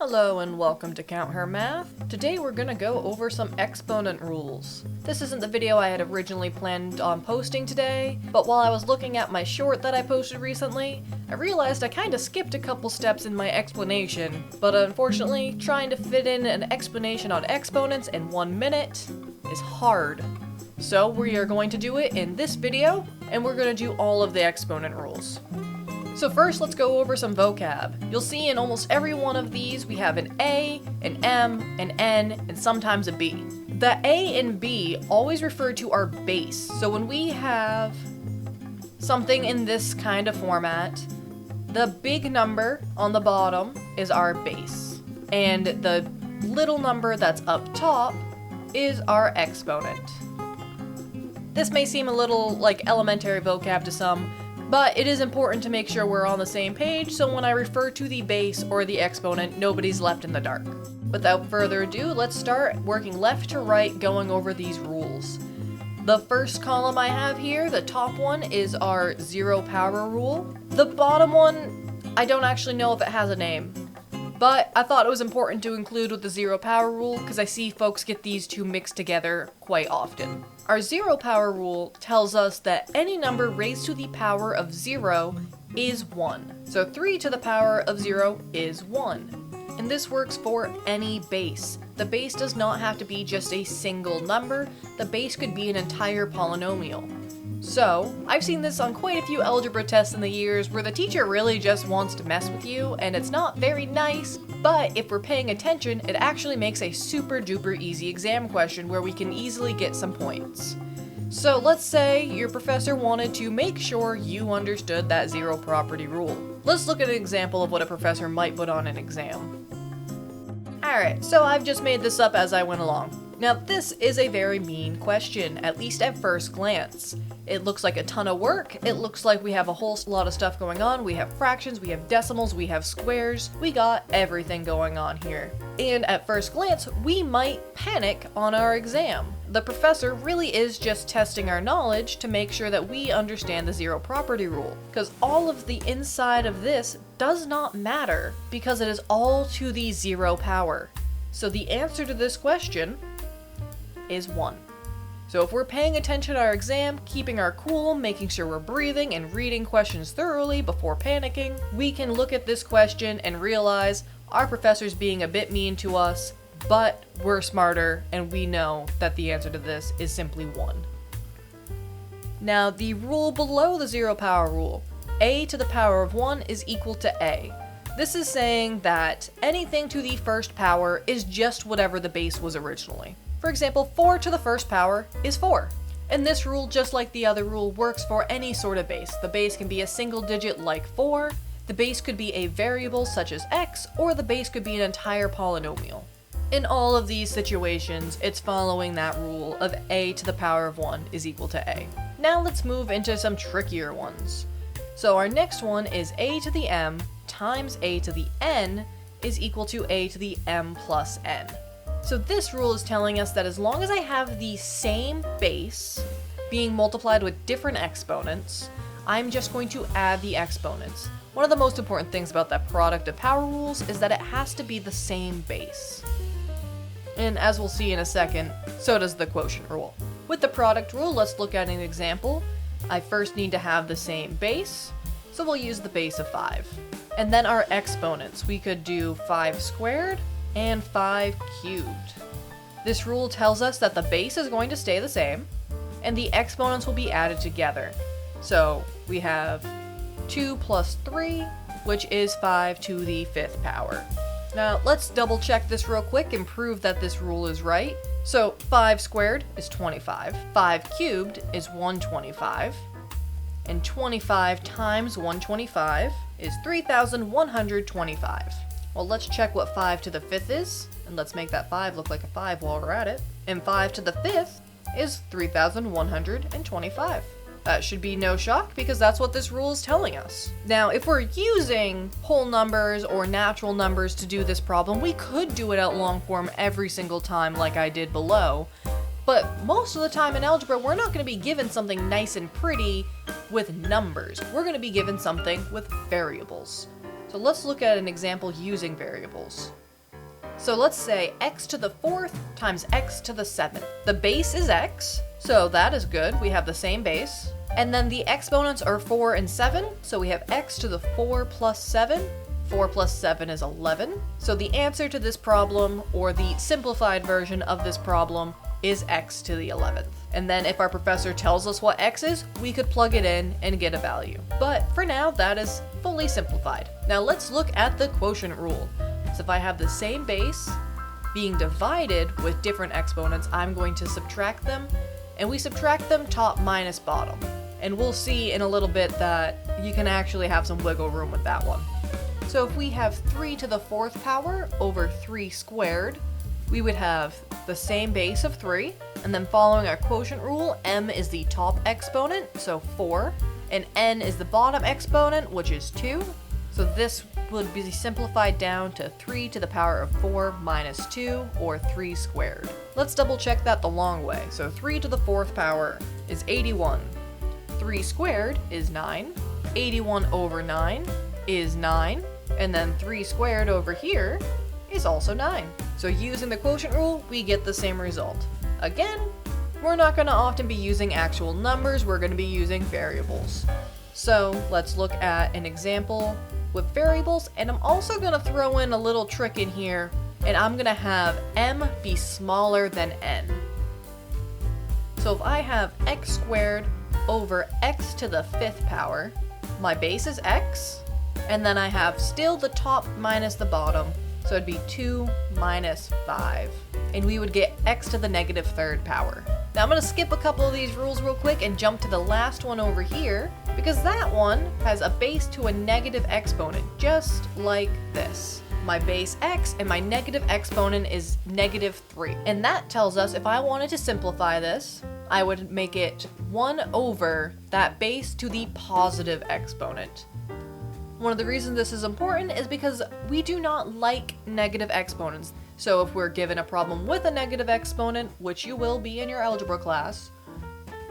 Hello and welcome to Count Her Math. Today we're gonna go over some exponent rules. This isn't the video I had originally planned on posting today, but while I was looking at my short that I posted recently, I realized I kinda skipped a couple steps in my explanation, but unfortunately, trying to fit in an explanation on exponents in 1 minute is hard. So we are going to do it in this video, and we're gonna do all of the exponent rules. So first, let's go over some vocab. You'll see in almost every one of these we have an A, an M, an N, and sometimes a B. The A and B always refer to our base. So when we have something in this kind of format, the big number on the bottom is our base, and the little number that's up top is our exponent. This may seem a little like elementary vocab to some, but it is important to make sure we're on the same page, so when I refer to the base or the exponent, nobody's left in the dark. Without further ado, let's start working left to right, going over these rules. The first column I have here, the top one, is our zero power rule. The bottom one, I don't actually know if it has a name, but I thought it was important to include with the zero power rule because I see folks get these two mixed together quite often. Our zero power rule tells us that any number raised to the power of 0 is 1. So 3 to the power of 0 is 1. And this works for any base. The base does not have to be just a single number. The base could be an entire polynomial. So, I've seen this on quite a few algebra tests in the years where the teacher really just wants to mess with you, and it's not very nice, but if we're paying attention, it actually makes a super duper easy exam question where we can easily get some points. So let's say your professor wanted to make sure you understood that zero property rule. Let's look at an example of what a professor might put on an exam. Alright, so I've just made this up as I went along. Now this is a very mean question, at least at first glance. It looks like a ton of work, it looks like we have a whole lot of stuff going on, we have fractions, we have decimals, we have squares, we got everything going on here. And at first glance, we might panic on our exam. The professor really is just testing our knowledge to make sure that we understand the zero property rule, because all of the inside of this does not matter, because it is all to the zero power. So the answer to this question is 1. So if we're paying attention to our exam, keeping our cool, making sure we're breathing and reading questions thoroughly before panicking, we can look at this question and realize our professor's being a bit mean to us, but we're smarter and we know that the answer to this is simply 1. Now the rule below the zero power rule, a to the power of 1 is equal to a. This is saying that anything to the first power is just whatever the base was originally. For example, 4 to the first power is 4. And this rule, just like the other rule, works for any sort of base. The base can be a single digit like 4, the base could be a variable such as x, or the base could be an entire polynomial. In all of these situations, it's following that rule of a to the power of 1 is equal to a. Now let's move into some trickier ones. So our next one is a to the m times a to the n is equal to a to the m plus n. So this rule is telling us that as long as I have the same base being multiplied with different exponents, I'm just going to add the exponents. One of the most important things about that product of power rules is that it has to be the same base. And as we'll see in a second, so does the quotient rule. With the product rule, let's look at an example. I first need to have the same base, so we'll use the base of 5. And then our exponents, we could do 5 squared and 5 cubed. This rule tells us that the base is going to stay the same, and the exponents will be added together. So we have 2 plus 3, which is 5 to the 5th power. Now let's double check this real quick and prove that this rule is right. So 5 squared is 25, 5 cubed is 125, and 25 times 125 is 3,125. Well, let's check what 5 to the 5th is, and let's make that 5 look like a 5 while we're at it. And 5 to the 5th is 3,125. That should be no shock because that's what this rule is telling us. Now, if we're using whole numbers or natural numbers to do this problem, we could do it out long form every single time like I did below. But most of the time in algebra, we're not going to be given something nice and pretty with numbers. We're going to be given something with variables. So let's look at an example using variables. So let's say x to the 4th times x to the 7th. The base is x, so that is good. We have the same base. And then the exponents are 4 and 7, so we have x to the 4 plus 7. 4 plus 7 is 11. So the answer to this problem, or the simplified version of this problem, is x to the 11th. And then if our professor tells us what x is, we could plug it in and get a value. But for now, that is fully simplified. Now let's look at the quotient rule. So if I have the same base being divided with different exponents, I'm going to subtract them, and we subtract them top minus bottom. And we'll see in a little bit that you can actually have some wiggle room with that one. So if we have 3 to the 4th power over 3 squared, we would have the same base of 3, and then following our quotient rule, m is the top exponent, so 4, and n is the bottom exponent, which is 2. So this would be simplified down to 3 to the power of 4 minus 2, or 3 squared. Let's double check that the long way. So 3 to the 4th power is 81. 3 squared is 9. 81 over 9 is 9. And then 3 squared over here is also 9. So using the quotient rule, we get the same result. Again, we're not going to often be using actual numbers, we're going to be using variables. So let's look at an example with variables, and I'm also going to throw in a little trick in here, and I'm going to have m be smaller than n. So if I have x squared over x to the 5th power, my base is x, and then I have still the top minus the bottom, so it'd be 2 minus 5, and we would get x to the negative 3rd power. Now I'm going to skip a couple of these rules real quick and jump to the last one over here, because that one has a base to a negative exponent, just like this. My base x and my negative exponent is negative 3. And that tells us if I wanted to simplify this, I would make it 1 over that base to the positive exponent. One of the reasons this is important is because we do not like negative exponents. So if we're given a problem with a negative exponent, which you will be in your algebra class,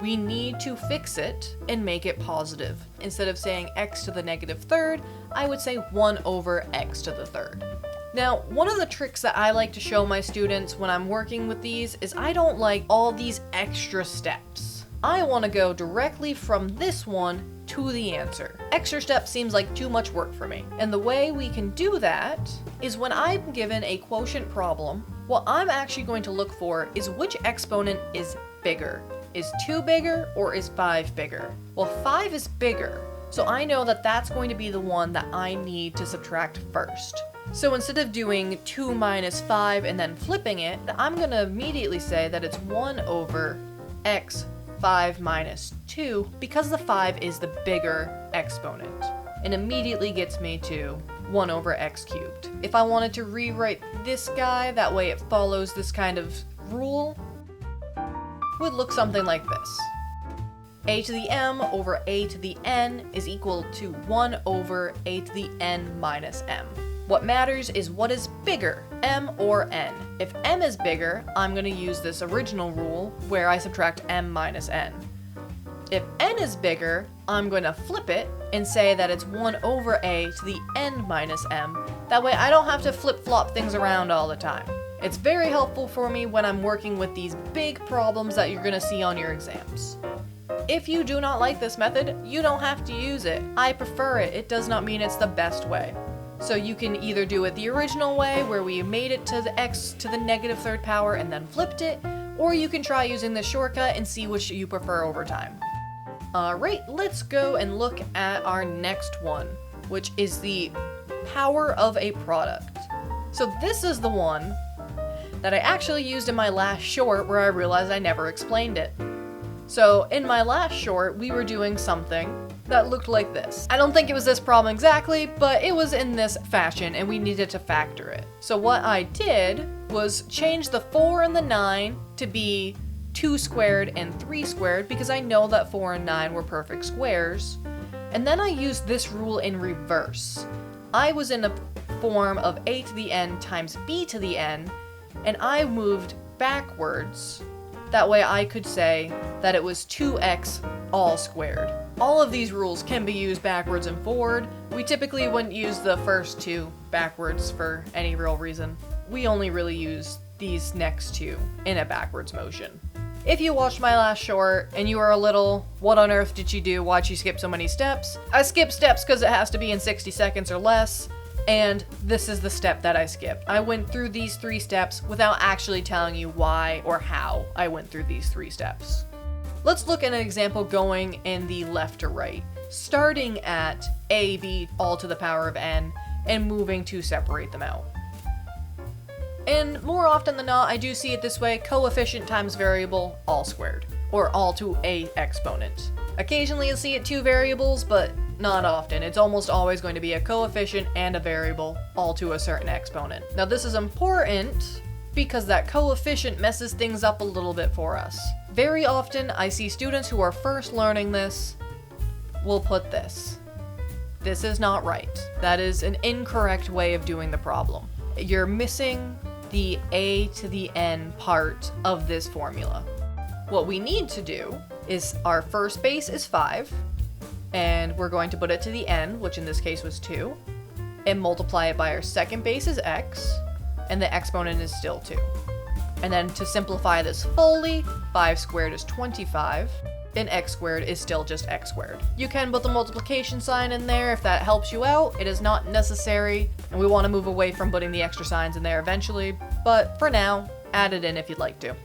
we need to fix it and make it positive. Instead of saying x to the negative 3rd, I would say 1 over x to the 3rd. Now, one of the tricks that I like to show my students when I'm working with these is I don't like all these extra steps. I want to go directly from this one to the answer. Extra steps seems like too much work for me. And the way we can do that is when I'm given a quotient problem, what I'm actually going to look for is which exponent is bigger. Is 2 bigger or is 5 bigger? Well, 5 is bigger, so I know that that's going to be the one that I need to subtract first. So instead of doing 2 minus 5 and then flipping it, I'm going to immediately say that it's 1 over x 5 minus 2, because the 5 is the bigger exponent, and immediately gets me to 1 over x cubed. If I wanted to rewrite this guy, that way it follows this kind of rule, would look something like this. A to the m over a to the n is equal to 1 over a to the n minus m. What matters is what is bigger, m or n. If m is bigger, I'm going to use this original rule where I subtract m minus n. If n is bigger, I'm going to flip it and say that it's 1 over a to the n minus m. That way I don't have to flip-flop things around all the time. It's very helpful for me when I'm working with these big problems that you're going to see on your exams. If you do not like this method, you don't have to use it. I prefer it. It does not mean it's the best way. So you can either do it the original way, where we made it to the x to the negative 3rd power and then flipped it, or you can try using this shortcut and see which you prefer over time. Alright, let's go and look at our next one, which is the power of a product. So this is the one that I actually used in my last short where I realized I never explained it. So in my last short, we were doing something that looked like this. I don't think it was this problem exactly, but it was in this fashion and we needed to factor it. So what I did was change the 4 and the 9 to be 2 squared and 3 squared, because I know that 4 and 9 were perfect squares. And then I used this rule in reverse. I was in a form of a to the n times b to the n, and I moved backwards. That way I could say that it was 2x all squared. All of these rules can be used backwards and forward. We typically wouldn't use the first two backwards for any real reason. we only really use these next two in a backwards motion. If you watched my last short and you are a little, what on earth did you do? Why'd you skip so many steps? I skip steps because it has to be in 60 seconds or less, and this is the step that I skipped. I went through these 3 steps without actually telling you why or how I went through these 3 steps. Let's look at an example going in the left to right, starting at a, b, all to the power of n, and moving to separate them out. And more often than not, I do see it this way: coefficient times variable, all squared, or all to a exponent. Occasionally you'll see it 2 variables, but not often. It's almost always going to be a coefficient and a variable, all to a certain exponent. Now this is important because that coefficient messes things up a little bit for us. Very often I see students who are first learning this will put this. This is not right. That is an incorrect way of doing the problem. You're missing the a to the n part of this formula. What we need to do is our first base is 5, and we're going to put it to the n, which in this case was 2, and multiply it by our second base is x, and the exponent is still 2. And then to simplify this fully, 5 squared is 25, and x squared is still just x squared. You can put the multiplication sign in there if that helps you out. It is not necessary, and we want to move away from putting the extra signs in there eventually, but for now, add it in if you'd like to.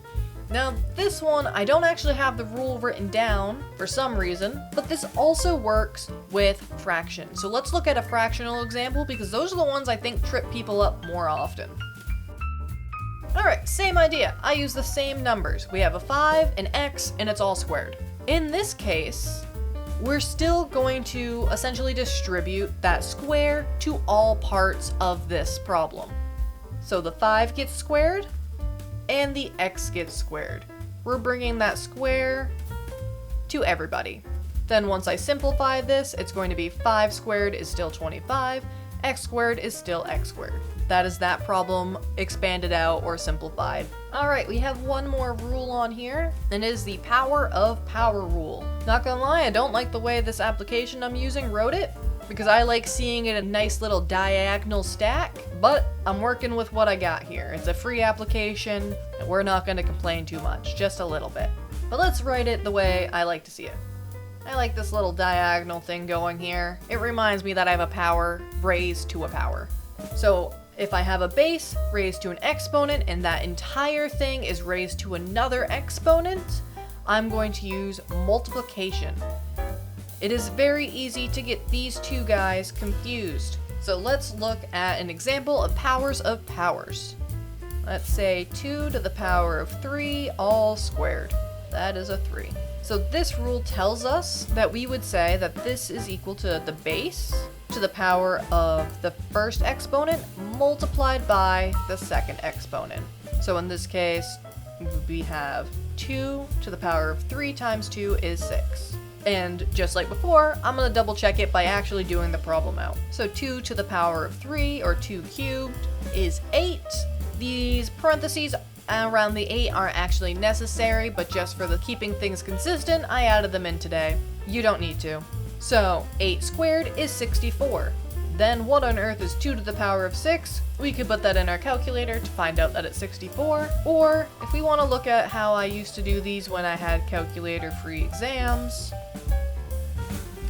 Now, this one, I don't actually have the rule written down for some reason, but this also works with fractions. So let's look at a fractional example, because those are the ones I think trip people up more often. Alright, same idea. I use the same numbers. We have a 5, an x, and it's all squared. In this case, we're still going to essentially distribute that square to all parts of this problem. So the 5 gets squared, and the x gets squared. We're bringing that square to everybody. Then once I simplify this, it's going to be 5 squared is still 25, x squared is still x squared. That is that problem expanded out or simplified. Alright, we have one more rule on here, and it is the power of power rule. Not gonna lie, I don't like the way this application I'm using wrote it, because I like seeing it a nice little diagonal stack, but I'm working with what I got here. It's a free application, and we're not gonna complain too much, just a little bit. But let's write it the way I like to see it. I like this little diagonal thing going here. It reminds me that I have a power raised to a power. So if I have a base raised to an exponent and that entire thing is raised to another exponent, I'm going to use multiplication. It is very easy to get these two guys confused. So let's look at an example of powers of powers. Let's say 2 to the power of 3 all squared. That is a 3. So this rule tells us that we would say that this is equal to the base to the power of the first exponent multiplied by the second exponent. So in this case, we have 2 to the power of 3 times 2 is 6. And just like before, I'm going to double check it by actually doing the problem out. So 2 to the power of 3, or 2 cubed, is 8. These parentheses around the 8 aren't actually necessary, but just for the keeping things consistent, I added them in today. You don't need to. So 8 squared is 64. Then what on earth is 2 to the power of 6? We could put that in our calculator to find out that it's 64. Or if we want to look at how I used to do these when I had calculator-free exams,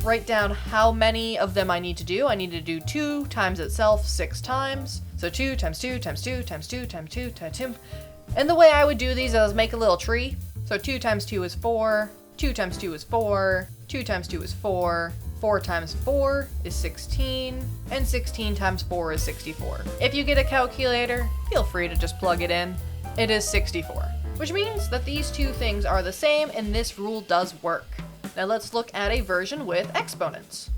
write down how many of them I need to do. I need to do 2 times itself 6 times. So 2 times 2 times 2 times 2 times 2 times 2. And the way I would do these is make a little tree. So 2 times 2 is 4, 2 times 2 is 4, 2 times 2 is 4, 4 times 4 is 16, and 16 times 4 is 64. If you get a calculator, feel free to just plug it in. It is 64, which means that these two things are the same and this rule does work. Now let's look at a version with exponents.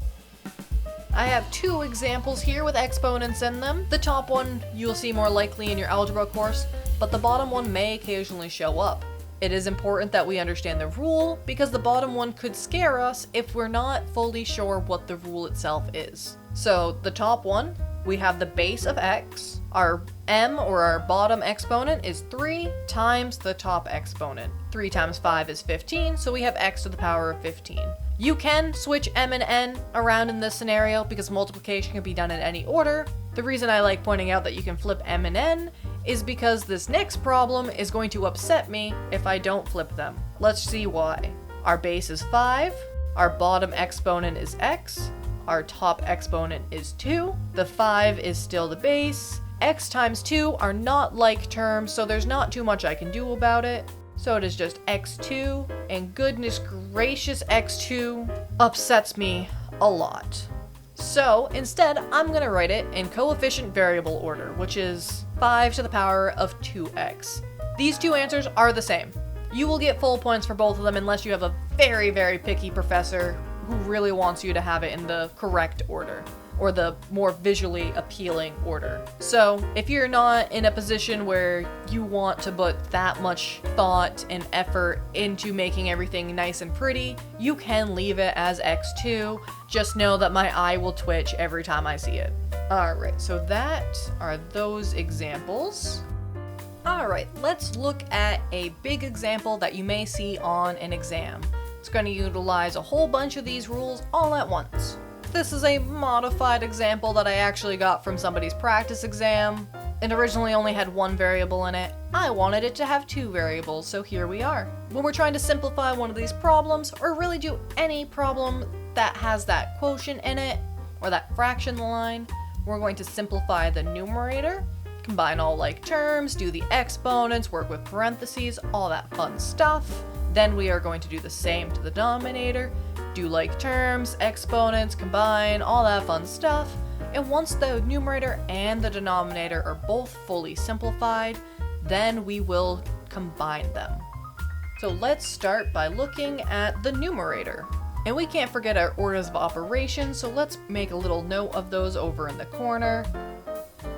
I have 2 examples here with exponents in them. The top one you'll see more likely in your algebra course, but the bottom one may occasionally show up. It is important that we understand the rule because the bottom one could scare us if we're not fully sure what the rule itself is. So the top one, we have the base of x. Our m, or our bottom exponent, is 3 times the top exponent. 3 times 5 is 15, so we have x to the power of 15. You can switch m and n around in this scenario because multiplication can be done in any order, The reason I like pointing out that you can flip m and n is because this next problem is going to upset me if I don't flip them. Let's see why. Our base is 5, our bottom exponent is x, our top exponent is 2, the 5 is still the base, x times 2 are not like terms, so there's not too much I can do about it. So it is just x2, and goodness gracious, x2 upsets me a lot. So instead, I'm going to write it in coefficient variable order, which is 5 to the power of 2x. These two answers are the same. You will get full points for both of them unless you have a very, very picky professor who really wants you to have it in the correct order, or the more visually appealing order. So if you're not in a position where you want to put that much thought and effort into making everything nice and pretty, you can leave it as x2. Just know that my eye will twitch every time I see it. Alright, so that are those examples. Alright, let's look at a big example that you may see on an exam. It's going to utilize a whole bunch of these rules all at once. This is a modified example that I actually got from somebody's practice exam. It originally only had one variable in it. I wanted it to have two variables, so here we are. When we're trying to simplify one of these problems, or really do any problem that has that quotient in it, or that fraction line, we're going to simplify the numerator, combine all like terms, do the exponents, work with parentheses, all that fun stuff. Then we are going to do the same to the denominator, do like terms, exponents, combine, all that fun stuff. And once the numerator and the denominator are both fully simplified, then we will combine them. So let's start by looking at the numerator. And we can't forget our orders of operations, so let's make a little note of those over in the corner.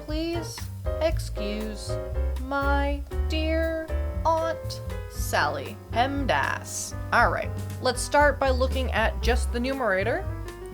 Please excuse my dear Aunt Sally PEMDAS. Alright, let's start by looking at just the numerator,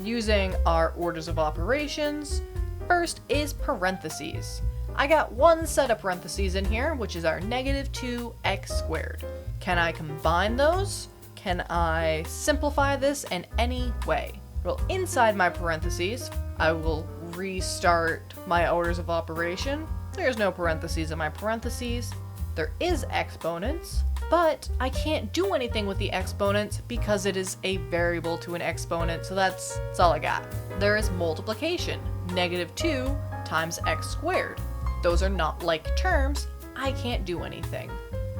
using our orders of operations. First is parentheses. I got one set of parentheses in here, which is our negative 2x squared. Can I combine those? Can I simplify this in any way? Well, inside my parentheses, I will restart my orders of operation. There's no parentheses in my parentheses. There is exponents, but I can't do anything with the exponents because it is a variable to an exponent, so that's all I got. There is multiplication, negative 2 times x squared. Those are not like terms. I can't do anything.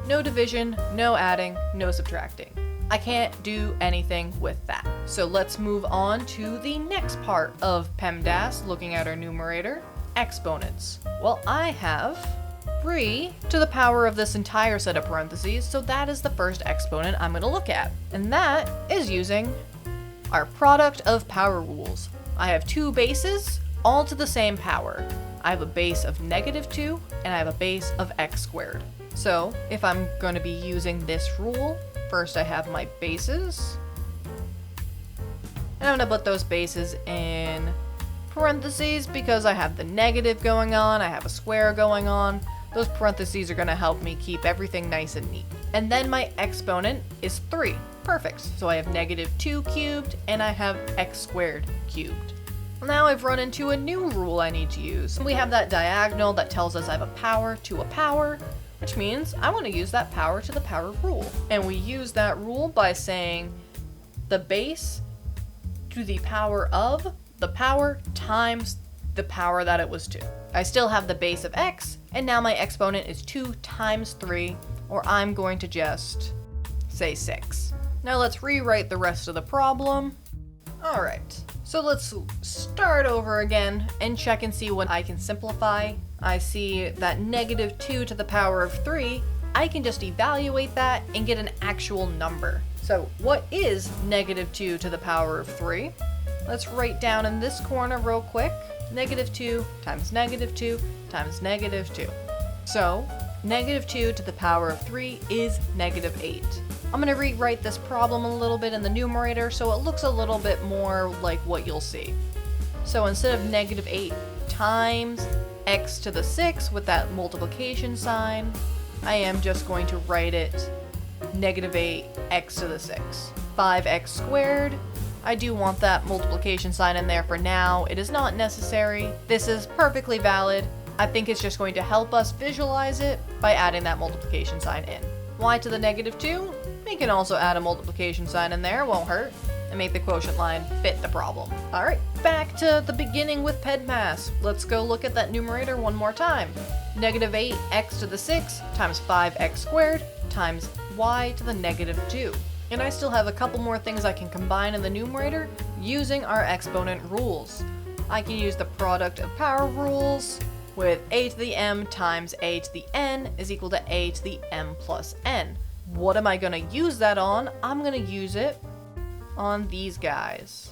No division, no adding, no subtracting. I can't do anything with that. So let's move on to the next part of PEMDAS, looking at our numerator, exponents. Well, I have 3 to the power of this entire set of parentheses, so that is the first exponent I'm going to look at. And that is using our product of power rules. I have two bases, all to the same power. I have a base of negative 2, and I have a base of x squared. So if I'm going to be using this rule, first I have my bases, and I'm going to put those bases in parentheses because I have the negative going on, I have a square going on. Those parentheses are going to help me keep everything nice and neat. And then my exponent is 3. Perfect. So I have negative 2 cubed and I have x squared cubed. Now I've run into a new rule I need to use. We have that diagonal that tells us I have a power to a power, which means I want to use that power to the power rule. And we use that rule by saying the base to the power of the power times the power that it was 2. I still have the base of x, and now my exponent is 2 times 3, or I'm going to just say 6. Now let's rewrite the rest of the problem. Alright, so let's start over again and check and see what I can simplify. I see that negative 2 to the power of 3, I can just evaluate that and get an actual number. So what is negative 2 to the power of 3? Let's write down in this corner real quick. Negative 2 times negative 2 times negative 2. So negative 2 to the power of 3 is negative 8. I'm going to rewrite this problem a little bit in the numerator so it looks a little bit more like what you'll see. So instead of negative 8 times x to the 6 with that multiplication sign, I am just going to write it negative 8 x to the 6. 5x squared I do want that multiplication sign in there for now. It is not necessary. This is perfectly valid. I think it's just going to help us visualize it by adding that multiplication sign in. Y to the negative 2, we can also add a multiplication sign in there, won't hurt, and make the quotient line fit the problem. Alright, back to the beginning with PEDMAS. Let's go look at that numerator one more time. Negative 8x to the 6 times 5x squared times y to the negative 2. And I still have a couple more things I can combine in the numerator using our exponent rules. I can use the product of power rules with a to the m times a to the n is equal to a to the m plus n. What am I going to use that on? I'm going to use it on these guys.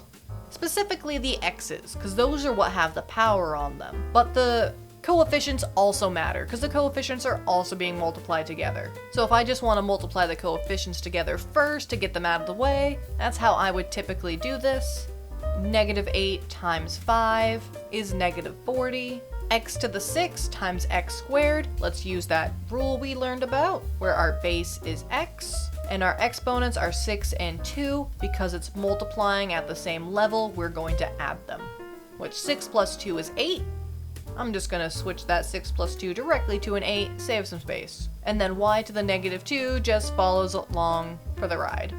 Specifically the x's, because those are what have the power on them. But the coefficients also matter, because the coefficients are also being multiplied together. So if I just want to multiply the coefficients together first to get them out of the way, that's how I would typically do this. Negative 8 times 5 is negative 40. X to the 6 times x squared. Let's use that rule we learned about, where our base is x, and our exponents are 6 and 2. Because it's multiplying at the same level, we're going to add them. Which 6 plus 2 is 8. I'm just going to switch that 6 plus 2 directly to an 8, save some space. And then y to the negative 2 just follows along for the ride.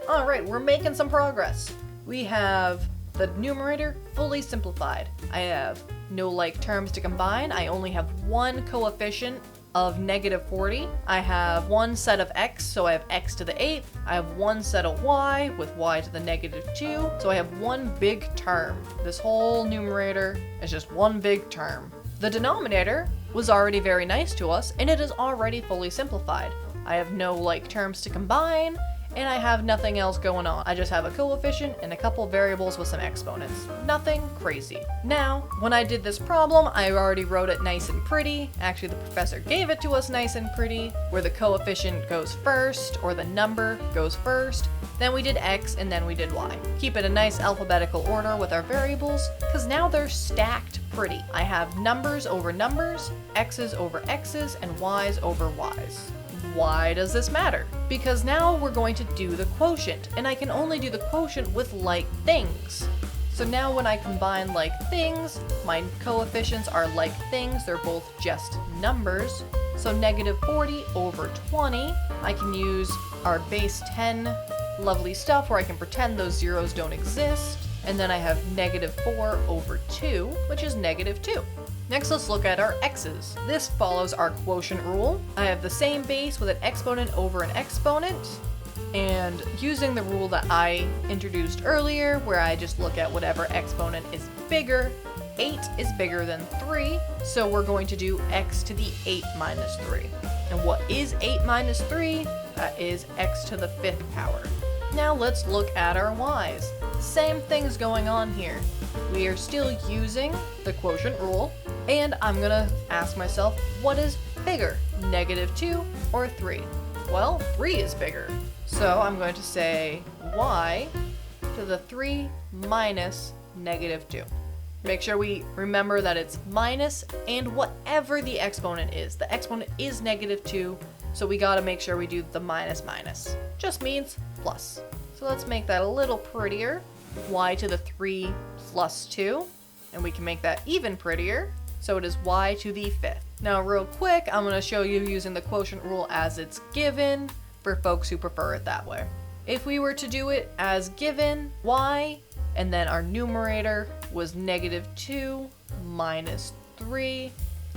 Alright, we're making some progress. We have the numerator fully simplified. I have no like terms to combine. I only have one coefficient of negative 40. I have one set of x, so I have x to the 8th. I have one set of y with y to the negative 2. So I have one big term. This whole numerator is just one big term. The denominator was already very nice to us, and it is already fully simplified. I have no like terms to combine, and I have nothing else going on. I just have a coefficient and a couple variables with some exponents. Nothing crazy. Now, when I did this problem, I already wrote it nice and pretty. Actually, the professor gave it to us nice and pretty, where the coefficient goes first, or the number goes first. Then we did x, and then we did y. Keep it a nice alphabetical order with our variables, because now they're stacked pretty. I have numbers over numbers, x's over x's, and y's over y's. Why does this matter? Because now we're going to do the quotient, and I can only do the quotient with like things. So now when I combine like things, my coefficients are like things, they're both just numbers. So negative 40 over 20, I can use our base 10 lovely stuff where I can pretend those zeros don't exist. And then I have negative 4 over 2, which is negative 2. Next, let's look at our x's. This follows our quotient rule. I have the same base with an exponent over an exponent, and using the rule that I introduced earlier, where I just look at whatever exponent is bigger, 8 is bigger than 3, so we're going to do x to the 8 minus 3. And what is 8 minus 3? That is x to the 5th power. Now let's look at our y's. Same thing's going on here. We are still using the quotient rule, and I'm gonna ask myself, what is bigger, negative 2 or 3? Well, 3 is bigger. So I'm going to say y to the 3 minus negative 2. Make sure we remember that it's minus and whatever the exponent is. The exponent is negative 2, so we gotta make sure we do the minus minus. Just means plus. So let's make that a little prettier. Y to the 3 plus 2, and we can make that even prettier. So it is y to the 5th. Now real quick, I'm going to show you using the quotient rule as it's given for folks who prefer it that way. If we were to do it as given, y, and then our numerator was negative 2 minus 3,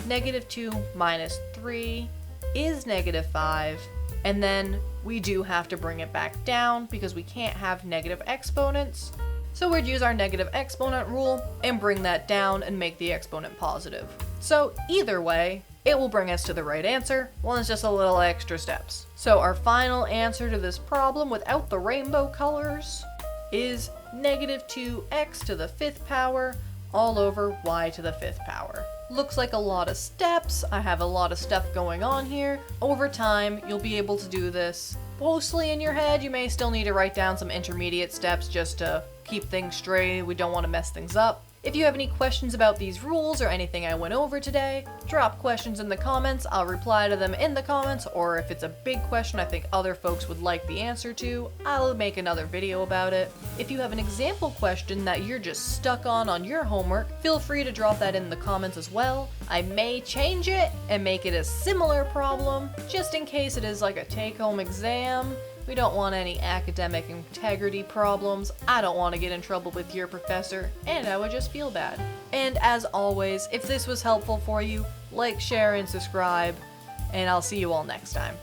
negative 2 minus 3 is negative 5, and then we do have to bring it back down because we can't have negative exponents. So we'd use our negative exponent rule and bring that down and make the exponent positive. So either way, it will bring us to the right answer. Well, it's just a little extra steps. So our final answer to this problem without the rainbow colors is negative 2x to the 5th power all over y to the 5th power. Looks like a lot of steps. I have a lot of stuff going on here. Over time, you'll be able to do this mostly in your head. You may still need to write down some intermediate steps just to keep things straight. We don't want to mess things up. If you have any questions about these rules or anything I went over today, drop questions in the comments, I'll reply to them in the comments, or if it's a big question I think other folks would like the answer to, I'll make another video about it. If you have an example question that you're just stuck on your homework, feel free to drop that in the comments as well. I may change it and make it a similar problem, just in case it is like a take-home exam. We don't want any academic integrity problems, I don't want to get in trouble with your professor, and I would just feel bad. And as always, if this was helpful for you, like, share, and subscribe, and I'll see you all next time.